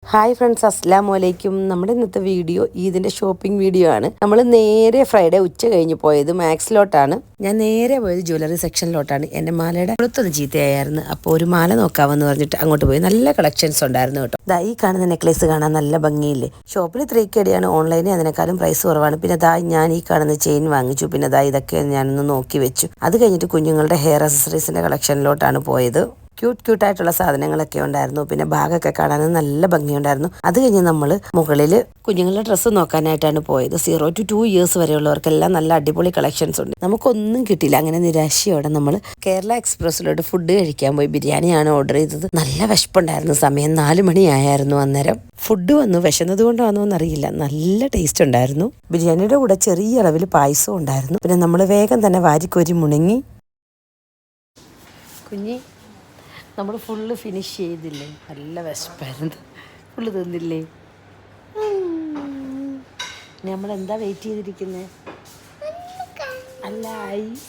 Hi friends, അസ്സലാമു അലൈക്കും. നമ്മുടെ ഇന്നത്തെ വീഡിയോ ഈദിൻ്റെ ഷോപ്പിംഗ് വീഡിയോ ആണ്. നമ്മൾ നേരെ ഫ്രൈഡേ ഉച്ച കഴിഞ്ഞ് പോയത് മാക്സിലോട്ടാണ്. ഞാൻ നേരെ പോയത് ജ്വല്ലറി സെക്ഷനിലോട്ടാണ്. എൻ്റെ മാലയുടെ പുറത്തൊന്ന് ചീത്തയായിരുന്നു. അപ്പോൾ ഒരു മാല നോക്കാമെന്ന് പറഞ്ഞിട്ട് അങ്ങോട്ട് പോയി. നല്ല കളക്ഷൻസ് ഉണ്ടായിരുന്നു കേട്ടോ. ദാ ഈ കാണുന്ന നെക്ലേസ് കാണാൻ നല്ല ഭംഗിയില്ലേ. ഷോപ്പിൽ 3K ഓൺലൈനിൽ അതിനേക്കാളും പ്രൈസ് കുറവാണ്. പിന്നെ ദാ ഞാൻ ഈ കാണുന്ന ചെയിൻ വാങ്ങിച്ചു. പിന്നെ ദാ ഇതൊക്കെ ഞാനൊന്ന് നോക്കി വെച്ചു. അത് കഴിഞ്ഞിട്ട് കുഞ്ഞുങ്ങളുടെ ഹെയർ അക്സസറീസിൻ്റെ കളക്ഷനിലോട്ടാണ് പോയത്. ക്യൂട്ടായിട്ടുള്ള സാധനങ്ങളൊക്കെ ഉണ്ടായിരുന്നു. പിന്നെ ബാഗൊക്കെ കാണാൻ നല്ല ഭംഗിയുണ്ടായിരുന്നു. അത് കഴിഞ്ഞ് നമ്മൾ മുകളിൽ കുഞ്ഞുങ്ങളുടെ ഡ്രസ്സ് നോക്കാനായിട്ടാണ് പോയത്. 0 to 2 years വരെയുള്ളവർക്കെല്ലാം നല്ല അടിപൊളി കളക്ഷൻസ് ഉണ്ട്. നമുക്കൊന്നും കിട്ടിയില്ല. അങ്ങനെ നിരാശയോടെ നമ്മൾ കേരള എക്സ്പ്രസ്സിലോട്ട് ഫുഡ് കഴിക്കാൻ പോയി. ബിരിയാണിയാണ് ഓർഡർ ചെയ്തത്. നല്ല വിശപ്പുണ്ടായിരുന്നു. സമയം 4 മണിയായിരുന്നു അന്നേരം. ഫുഡ് വന്നു. വിശന്നത് കൊണ്ടാണോ എന്നറിയില്ല, നല്ല ടേസ്റ്റ് ഉണ്ടായിരുന്നു. ബിരിയാണിയുടെ കൂടെ ചെറിയ അളവിൽ പായസവും ഉണ്ടായിരുന്നു. പിന്നെ നമ്മൾ വേഗം തന്നെ വാരിക്കോരി മുണങ്ങി. കുഞ്ഞി, നമ്മൾ ഫുള്ള് ഫിനിഷ് ചെയ്തില്ലേ? നല്ല വിശപ്പായിരുന്നു. ഫുള്ള് തിന്നില്ലേ? നമ്മളെന്താ വെയിറ്റ് ചെയ്തിരിക്കുന്നത്? അല്ല, ഐസ്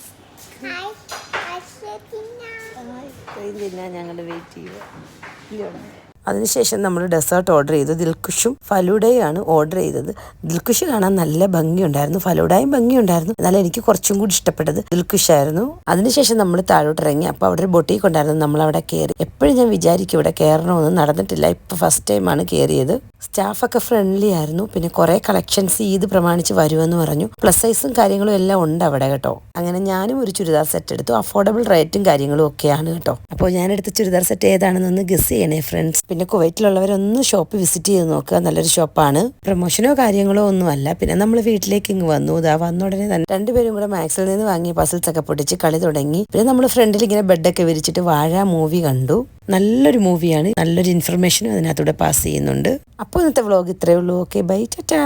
തിന്നാൻ ഞങ്ങൾ വെയിറ്റ് ചെയ്യുക. അതിനുശേഷം നമ്മൾ ഡെസേർട്ട് ഓർഡർ ചെയ്തു. ദിൽഖുഷും ഫലൂഡയാണ് ഓർഡർ ചെയ്തത്. ദിൽഖുഷ് കാണാൻ നല്ല ഭംഗിയുണ്ടായിരുന്നു, ഫലൂഡയും ഭംഗിയുണ്ടായിരുന്നു. എന്നാൽ എനിക്ക് കുറച്ചും കൂടി ഇഷ്ടപ്പെട്ടത് ദിൽഖുഷായിരുന്നു. അതിനുശേഷം നമ്മൾ താഴോട്ട് ഇറങ്ങി. അപ്പോൾ അവിടെ ഒരു ബൊട്ടീക്ക് ഉണ്ടായിരുന്നു. നമ്മൾ അവിടെ കയറി. എപ്പോഴും ഞാൻ വിചാരിക്കും ഇവിടെ കയറണമെന്ന്, നടന്നിട്ടില്ല. ഇപ്പോൾ ഫസ്റ്റ് ടൈമാണ് കയറിയത്. സ്റ്റാഫൊക്കെ ഫ്രണ്ട്ലി ആയിരുന്നു. പിന്നെ കുറേ കളക്ഷൻസ് ഈദ് പ്രമാണിച്ച് വരുമെന്ന് പറഞ്ഞു. പ്ലസ് സൈസും കാര്യങ്ങളും എല്ലാം ഉണ്ട് അവിടെ കേട്ടോ. അങ്ങനെ ഞാനും ഒരു ചുരിദാർ സെറ്റ് എടുത്തു. അഫോർഡബിൾ റേറ്റും കാര്യങ്ങളും ഒക്കെയാണ് കേട്ടോ. അപ്പോൾ ഞാനെടുത്ത ചുരിദാർ സെറ്റ് ഏതാണെന്നൊന്ന് ഗസ് ചെയ്യണേ ഫ്രണ്ട്സ്. പിന്നെ കുവൈറ്റിലുള്ളവരൊന്ന് ഷോപ്പ് വിസിറ്റ് ചെയ്ത് നോക്കുക. നല്ലൊരു ഷോപ്പാണ്. പ്രൊമോഷനോ കാര്യങ്ങളോ ഒന്നുമല്ല. പിന്നെ നമ്മൾ വീട്ടിലേക്ക് ഇങ്ങ് വന്നു. ഇതാ വന്ന ഉടനെ തന്നെ രണ്ടുപേരും കൂടെ മാക്സിൽ നിന്ന് വാങ്ങിയ പസിൽസ് ഒക്കെ പൊട്ടിച്ച് കളി തുടങ്ങി. പിന്നെ നമ്മൾ ഫ്രണ്ടിൽ ഇങ്ങനെ ബെഡൊക്കെ വിരിച്ചിട്ട് വാഴ മൂവി കണ്ടു. നല്ലൊരു മൂവിയാണ്. നല്ലൊരു ഇൻഫർമേഷനും അതിനകത്തൂടെ പാസ് ചെയ്യുന്നുണ്ട്. അപ്പോൾ ഇന്നത്തെ വ്ളോഗ് ഇത്രയേ ഉള്ളൂ. Okay, bye, Tata.